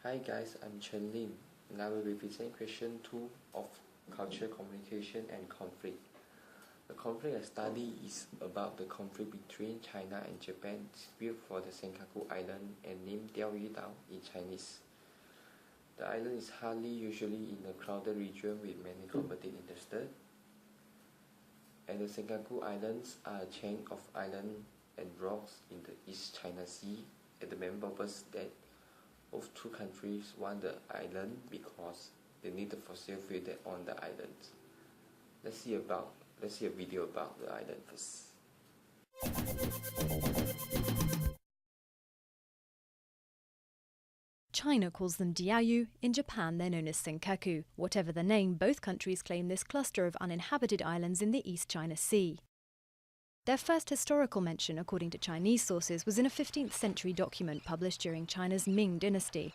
Hi guys, I'm Chen Lin, and I will be presenting question 2 of Culture, Communication and Conflict. The conflict I study is about the conflict between China and Japan dispute for the Senkaku Island and named Diaoyu Dao in Chinese. The island is hardly usually in a crowded region with many competing interested, and the Senkaku Islands are a chain of islands and rocks in the East China Sea, and the main purpose that both two countries want the island because they need the fossil fuel that on the island. Let's see a video about the island first. China calls them Diaoyu, in Japan they're known as Senkaku. Whatever the name, both countries claim this cluster of uninhabited islands in the East China Sea. Their first historical mention, according to Chinese sources, was in a 15th century document published during China's Ming dynasty.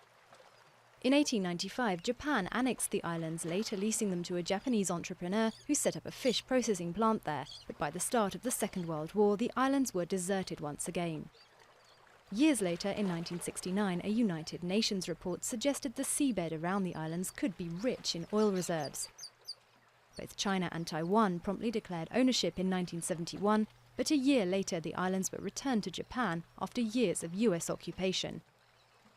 In 1895, Japan annexed the islands, later leasing them to a Japanese entrepreneur who set up a fish processing plant there, but by the start of the Second World War, the islands were deserted once again. Years later, in 1969, a United Nations report suggested the seabed around the islands could be rich in oil reserves. Both China and Taiwan promptly declared ownership in 1971, but a year later the islands were returned to Japan after years of US occupation.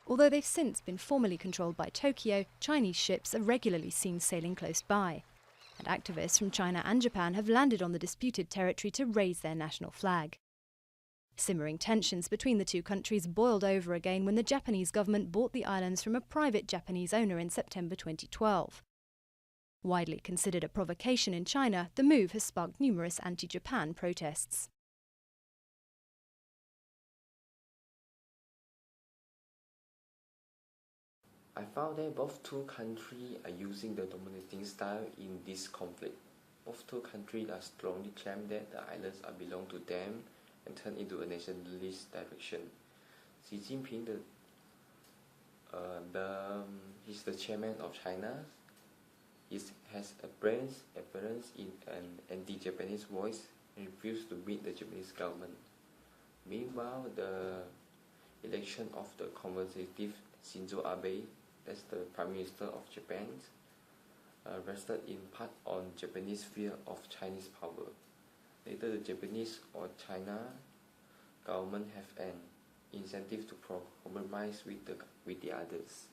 Although they've since been formally controlled by Tokyo, Chinese ships are regularly seen sailing close by, and activists from China and Japan have landed on the disputed territory to raise their national flag. Simmering tensions between the two countries boiled over again when the Japanese government bought the islands from a private Japanese owner in September 2012. Widely considered a provocation in China, the move has sparked numerous anti-Japan protests. I found that both two countries are using the dominating style in this conflict. Both two countries are strongly claim that the islands are belong to them and turn into a nationalist direction. Xi Jinping, he's the chairman of China. He has appearance in an anti-Japanese voice and refused to meet the Japanese government. Meanwhile, the election of the conservative Shinzo Abe, that's the Prime Minister of Japan, rested in part on Japanese fear of Chinese power. Neither the Japanese or China government have an incentive to compromise with the others.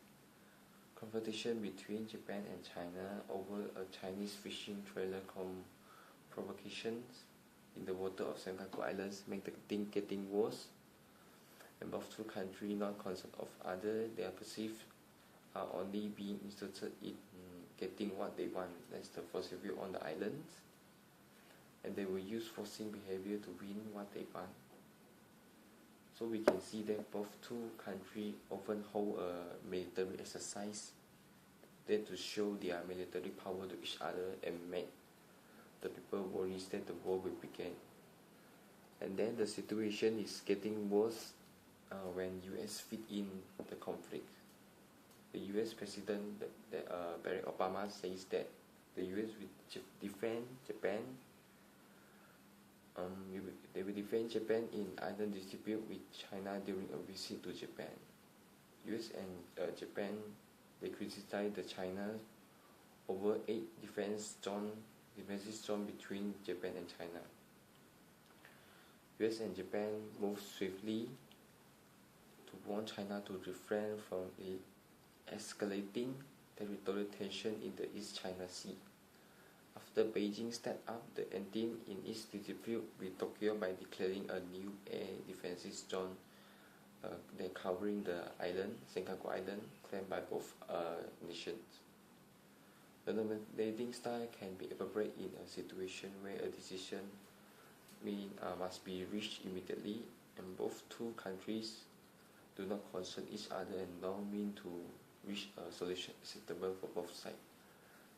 Confrontation between Japan and China over a Chinese fishing trailer provocations in the water of Senkaku Islands make the thing getting worse, and both two countries not concerned of other, they are perceived are only being interested in getting what they want, that's the fossil fuel on the islands, and they will use forcing behavior to win what they want. So we can see that both two countries often hold a military exercise there to show their military power to each other and make the people worry that the war will begin. And then the situation is getting worse when US fit in the conflict. The US President Barack Obama says that the US will defend Japan. They will defend Japan in island dispute with China during a visit to Japan. US and Japan, they criticize the China over 8 defensive zone between Japan and China. US and Japan moved swiftly to warn China to refrain from escalating territorial tension in the East China Sea. After Beijing stepped up the ante in its dispute with Tokyo by declaring a new air defensive zone covering the island, Senkaku Island, claimed by both nations. The dominating style can be appropriate in a situation where a decision must be reached immediately, and both two countries do not concern each other and don't mean to reach a solution acceptable for both sides.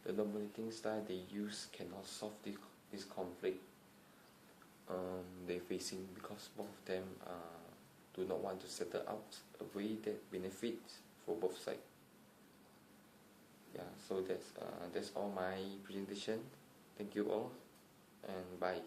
The dominating style they use cannot solve this conflict they're facing, because both of them do not want to settle out a way that benefits for both sides. Yeah, so that's all my presentation. Thank you all, and bye.